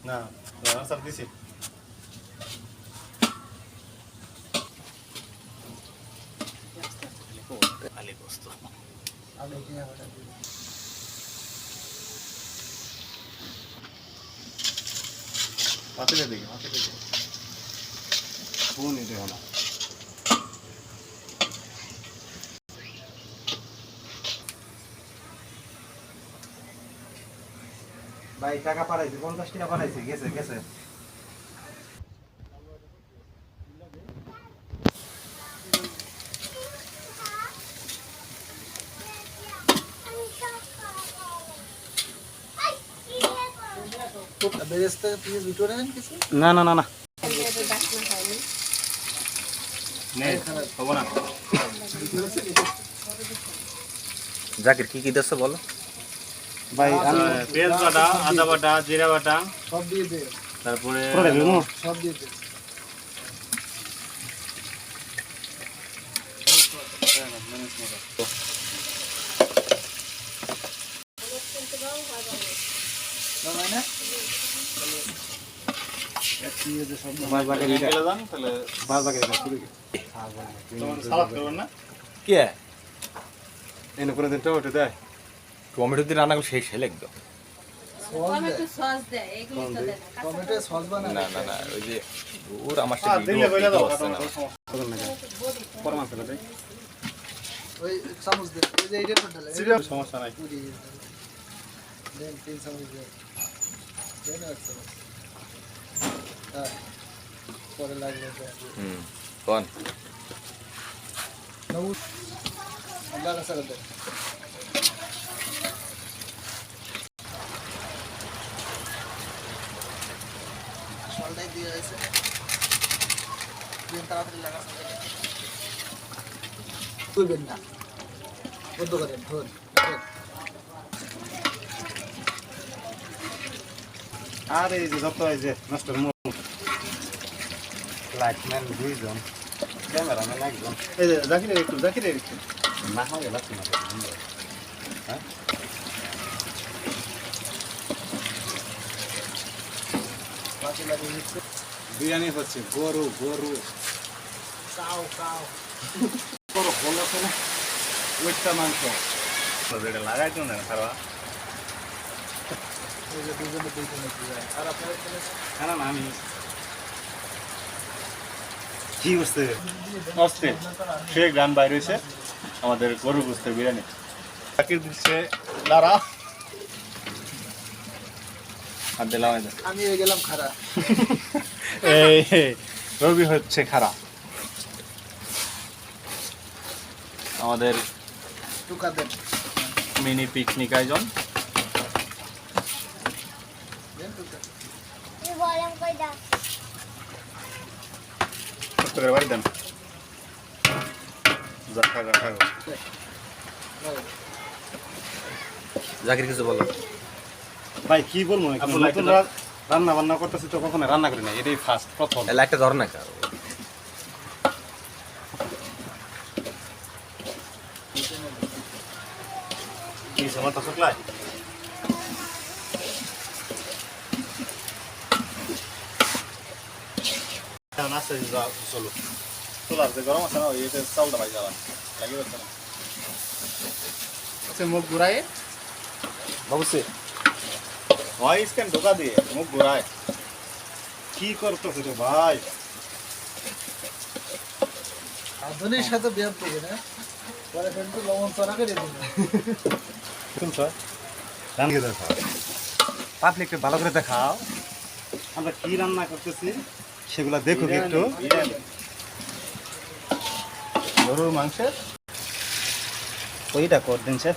না স্যার দিছি আলি গোস্ত পাতিলে দেখি ফোন নিতে হবে না ভাই টাকা পাঠাইছি 50 টাকা পাঠাইছি গেছে গেছে না না না না জাকির কি কি দিচ্ছ বলো ভাই পেঁয়াজ বাটা আদা বাটা জিরা বাটা সব দিয়ে দে তারপরে সব দিয়ে দে কে এনে করে দিন টমেটো দেয় টমেটো দিয়ে রান্না করলে সেই সে লাগবে টমেটো সস দেয় এগুলো তো দেয় না টমেটো সস বানা না না না ওই যে ওর আমার দিলে বইলা দাও ওই চামচ দে এই যে এইটা ঢালে সমস্যা নাই দেন 3 চামচ দে দেন এক চামচ হ্যাঁ পরে লাগবে কোন নাও লাগা সারা দে সলটাই দিয়ে আছে দিন তাড়াতাড়ি লাগা সারা তুলবেন না বন্ধ করেন ধর আরে এই যে যত এই যে মাস্টার মুখ লাইটম্যান দুইজন ক্যামেরাম্যান একজন এই যে জাকিরের একটু না হয় লাগছে না হ্যাঁ পাশে লাগিয়ে দিচ্ছে বিরিয়ানি হচ্ছে গরু কাও গরু হলো না ওইটা মাংস এটা লাগাই তো না খারাপ এই যে দুজনে দিয়ে আর আপনারা এখানে না না আমি কি বসতে অস্তে সে গান বাইরে হয়েছে আমাদের গরু বসতে বিরিয়ানি জাকির দিচ্ছে লারা আর দিলাম আমি হয়ে গেলাম খারা এই রবি হচ্ছে খারাপ আমাদের টুকা দেন মিনি পিকনিক আয়োজন দেন টুকা করে বাড়ি দেন জাকির কিছু বলো ভাই কি বলবো রান্না বান্না করতেছি তো কখনো রান্না করি না এটাই ফার্স্ট প্রথম লাইটটা ধর না কারো কি সমস্যা শুকলাই নাস্তা চলো চলার যে গরম আছে না ওই চাউলটা ভাই যাওয়া লাগিয়ে যাচ্ছে না মুখ ঘুরাই বাবুসি হয় স্ক্যান ঢোকা দিয়ে মুখ ঘুরায় কি করতেছে রে ভাই আধুনিক সাথে ব্যায়াম করবে না পরে কিন্তু লবণ চড়া করে দিন শুনছো রান্না দেখাও পাবলিককে ভালো করে দেখাও আমরা কি রান্না করতেছি সেগুলা দেখো একটু গরুর মাংসের ওইটা কর দিন স্যার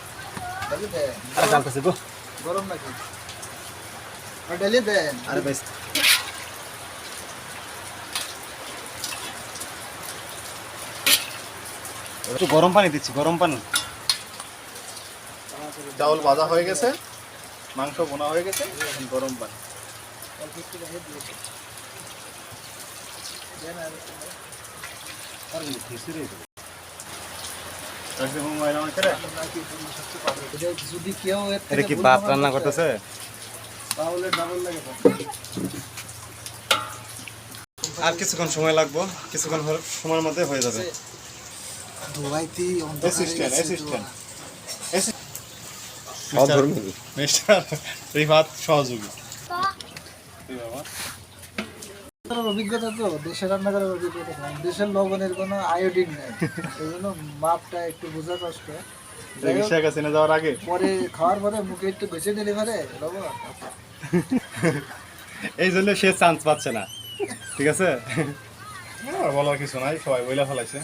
ডালি দেন আর জানতেছি গো গরম নাকি আর ডালি দেন আরে বেশ একটু গরম পানি দিচ্ছি গরম পানি চাউল ভাজা হয়ে গেছে মাংস বোনা হয়ে গেছে গরম পানি অল্প একটু রেখে দিয়েছে দেন আর এটা কি বাপ রান্না করতেছে তাহলে ডাবল লাগে তো। আর কিছুক্ষণ সময় লাগবো, কিছুক্ষণ সময়ের মধ্যে হয়ে যাবে। ধোয়াইতে অ্যাসিস্ট্যান্ট অ্যাসিস্ট্যান্ট সহধর্মিনী। মিস্টার রিফাত সহযোগী। এই বাবা অভিজ্ঞতা তো দেশের রান্না করার অভিজ্ঞতা কম। দেশের লবণের কোনো আয়োডিন নেই, এই জন্য মাপটা একটু বোঝা কষ্ট। যাই হোক, শেখ হাসিনা যাওয়ার আগে পরে খাওয়ার পরে মুখে একটু বেছে নিলে পারে লবণ। এই জন্য সে চান্স পাচ্ছে না, ঠিক আছে? বলার কিছু নাই, সবাই বইলা ফেলাইছে।